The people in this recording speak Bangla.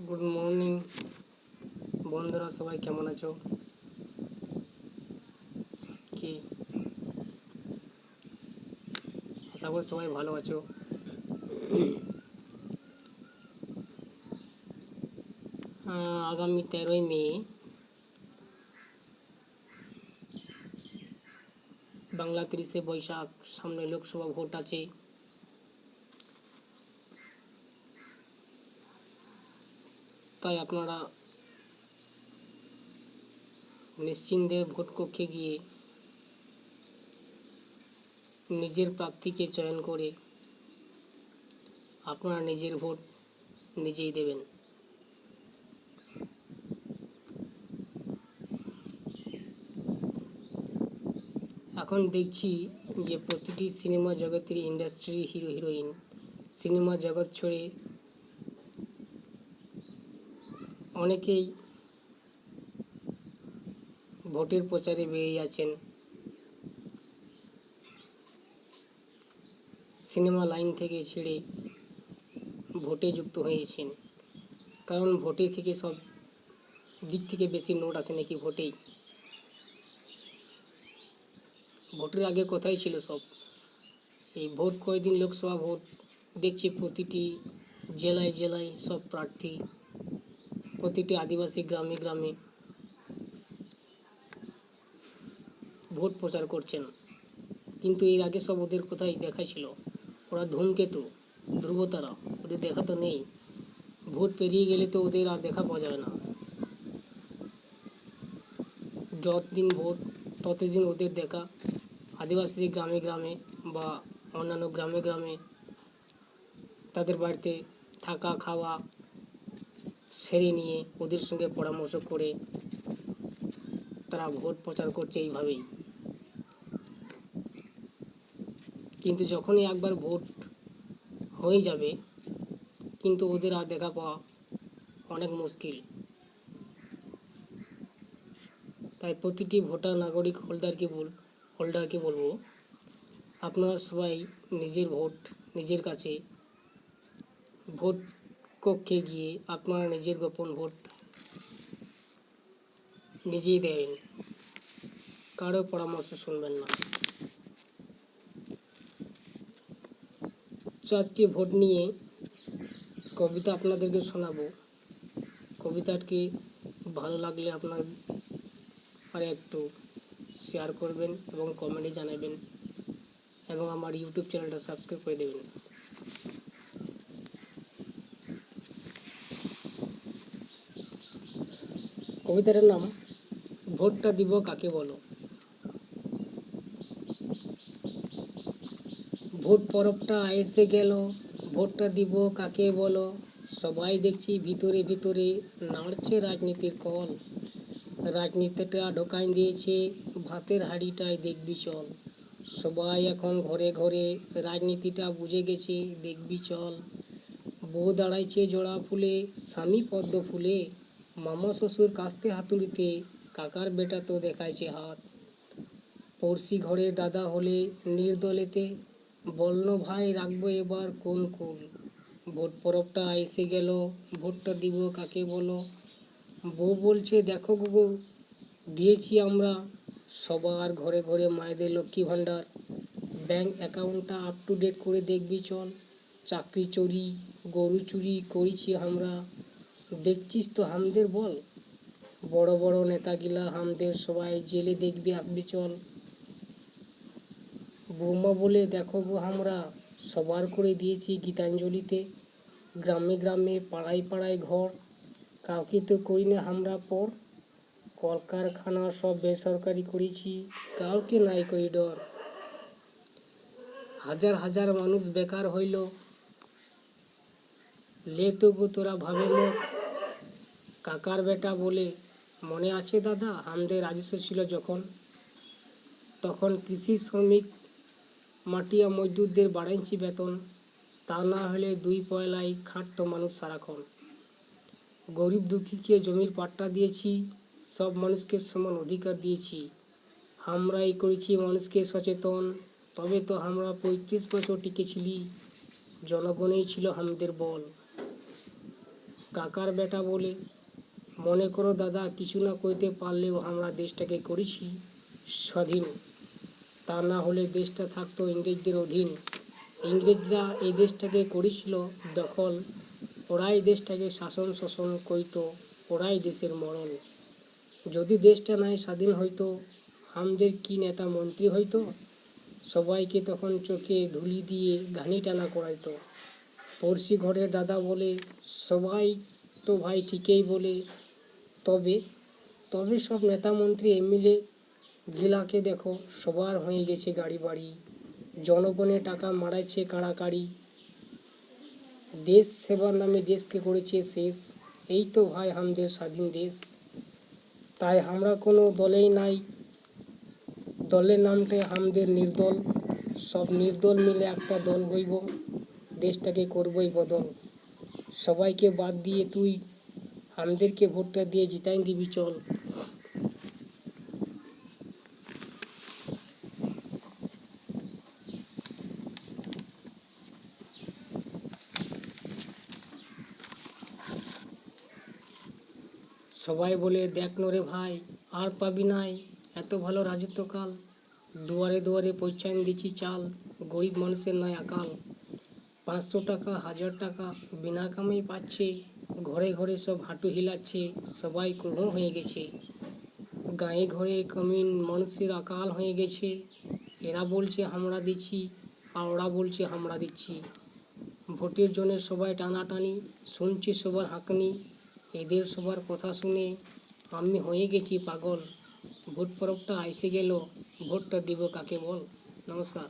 গুড মর্নিং বন্ধুরা, সবাই কেমন আছো? কি আশা করি সবাই ভালো আছো। আগামী 13ই মে বাংলা 30শে বৈশাখ, সামনে লোকসভা ভোট আছে। তাই আপনারা নিশ্চিন্তে ভোট কক্ষে গিয়ে নিজের প্রার্থীকে চয়ন করে আপনারা নিজের ভোট নিজেই দেবেন। এখন দেখছি যে প্রতিটি সিনেমা জগতের ইন্ডাস্ট্রি হিরো হিরোইন সিনেমা জগৎ ছেড়ে অনেকেই ভোটের প্রচারে বেরিয়ে আছেন, সিনেমা লাইন থেকে ছেড়ে ভোটে যুক্ত হয়েছেন। কারণ ভোটে থেকে সব দিক থেকে বেশি নোট আছে নাকি ভোটেই। ভোটের আগে কোথায় ছিল সব? এই ভোট কয়েকদিন লোকসভা ভোট দেখছি প্রতিটি জেলায় জেলায় সব প্রার্থী, প্রতিটি আদিবাসী গ্রামে গ্রামে ভোট প্রচার করছেন। কিন্তু এর আগে সব ওদের কোথায় দেখা ছিল? ওরা ধূমকেতু, ধ্রুবতারা, ওদের দেখা তো নেই। ভোট পেরিয়ে গেলে তো ওদের আর দেখা পাওয়া যাবে না। যতদিন ভোট ততদিন ওদের দেখা আদিবাসীদের গ্রামে গ্রামে বা অন্যান্য গ্রামে গ্রামে তাদের বাড়িতে থাকা খাওয়া সেরে নিয়ে ওদের সঙ্গে পরামর্শ করে তারা ভোট প্রচার করছে এইভাবেই। কিন্তু যখনই একবার ভোট হয়ে যাবে কিন্তু ওদের আর দেখা পাওয়া অনেক মুশকিল। তাই প্রতিটি ভোটার নাগরিক হোল্ডারকে বলবো, আপনারা সবাই নিজের ভোট নিজের কাছে ভোট কক্ষে গিয়ে আপনারা নিজের গোপন ভোট নিজেই দেবেন, কারো পরামর্শ শুনবেন না। তো আজকে ভোট নিয়ে কবিতা আপনাদেরকে শোনাবো। কবিতাটি ভালো লাগলে আপনার আর একটু শেয়ার করবেন এবং কমেন্টে জানাবেন এবং আমার ইউটিউব চ্যানেলটা সাবস্ক্রাইব করে দেবেন। কবিতাটার নাম ভোটটা দিব কাকে বলো। ভোট পরবটা এসে গেল, ভোটটা দিব কাকে বলো। সবাই দেখছি ভিতরে ভিতরে নাড়ছে রাজনীতির কল। রাজনীতিটা ঢোকাই দিয়েছে ভাতের হাঁড়িটায়, দেখবি চল। সবাই এখন ঘরে ঘরে রাজনীতিটা বুঝে গেছে, দেখবি চল। বউ দাঁড়াইছে জোড়া ফুলে, স্বামী পদ্ম ফুলে, মামা শ্বশুর কাস্তে হাতুড়িতে, কাকার বেটা তো দেখাইছে হাত। পড়শি ঘরের দাদা হলে নির্দলেতে, বলল ভাই রাখবো এবার কোন কুল। ভোট পরবটা এসে গেল, ভোটটা দিব কাকে বলো। বউ বলছে দেখো গো, দিয়েছি আমরা সবার ঘরে ঘরে মায়েদের লক্ষ্মী ভাণ্ডার। ব্যাংক অ্যাকাউন্টটা আপ টু ডেট করে দেখবি চল। চাকরি চুরি গরু চুরি করেছি আমরা, দেখছিস তো হামদের বল। বড় বড় নেতাগিলা হামদের সবাই জেলে দেখবি আসবি চল। বৌমা বলে দেখো গো, আমরা সবার করে দিয়েছি গীতাঞ্জলিতে। গ্রামে গ্রামে পাড়ায় পাড়ায় ঘর, কাউকে তো করি না আমরা পর। কলকারখানা সব বেসরকারি করেছি, কাউকে নাই করি ডর। হাজার হাজার মানুষ বেকার হইল, লে তো গো তোরা ভাবে মোট। কাকার বেটা বলে মনে আছে দাদা, আমাদের রাজস্ব ছিল যখন, তখন কৃষি শ্রমিক মাটিয়া মজদুরদের বাড়াইছি বেতন। তা না হলে দুই পয়লাই খাটতো মানুষ সারাক্ষণ। গরিব দুঃখীকে জমির পাট্টা দিয়েছি, সব মানুষকে সমান অধিকার দিয়েছি। আমরাই করেছি মানুষকে সচেতন, তবে তো আমরা 35 বছর টিকেছিলি। জনগণই ছিল আমাদের বল। কাকার বেটা বলে, মনে করো দাদা, কিছু না কইতে পারলেও আমরা দেশটাকে করেছি স্বাধীন। তা না হলে দেশটা থাকতো ইংরেজদের অধীন। ইংরেজরা এই দেশটাকে করেছিল দখল, ওরাই দেশটাকে শাসন শোষণ কইতো, ওরাই দেশের মরণ। যদি দেশটা নাই স্বাধীন হইতো, আমাদের কি নেতা মন্ত্রী হইতো? সবাইকে তখন চোখে ধুলি দিয়ে ঘানি টানা করাইতো। পড়শি ঘরের দাদা বলে, সবাই তো ভাই ঠিকই বলে, তবে তবে সব নেতা মন্ত্রী এমএলএ গিলাকে দেখো, সবার হয়ে গেছে গাড়ি বাড়ি, জনগণের টাকা মারাইছে কাড়াকাড়ি, দেশ সেবার নামে দেশকে করেছে শেষ। এই তো ভাই আমাদের স্বাধীন দেশ। তাই আমরা কোনো দলেই নাই, দলের নামটা আমাদের নির্দল। সব নির্দল মিলে একটা দল হইব, দেশটাকে করবই বদল। সবাইকে বাদ দিয়ে তুই আমাদেরকে ভোটটা দিয়ে জিতাই দিবি চল। সবাই বলে, দেখ নরে ভাই, আর পাবি নাই এত ভালো রাজত্বকাল। দুয়ারে দুয়ারে পৌঁছান দিচ্ছি চাল, গরিব মানুষের নয় আকাল। 500 টাকা 1000 টাকা বিনা কামেই পাচ্ছে, ঘরে ঘরে সব হাঁটু হিলাচ্ছে, সবাই ক্রোধ হয়ে গেছে। গায়ে ঘরে কমিন মানুষের আকাল হয়ে গেছে। এরা বলছে আমরা দিচ্ছি, আর ওরা বলছে আমরা দিচ্ছি। ভোটের জন্য সবাই টানাটানি, শুনছি সবার হাঁকনি। এদের সবার কথা শুনে আমি হয়ে গেছি পাগল। ভোট পরবটা আইসে গেল, ভোটটা দিব কাকে বল। নমস্কার।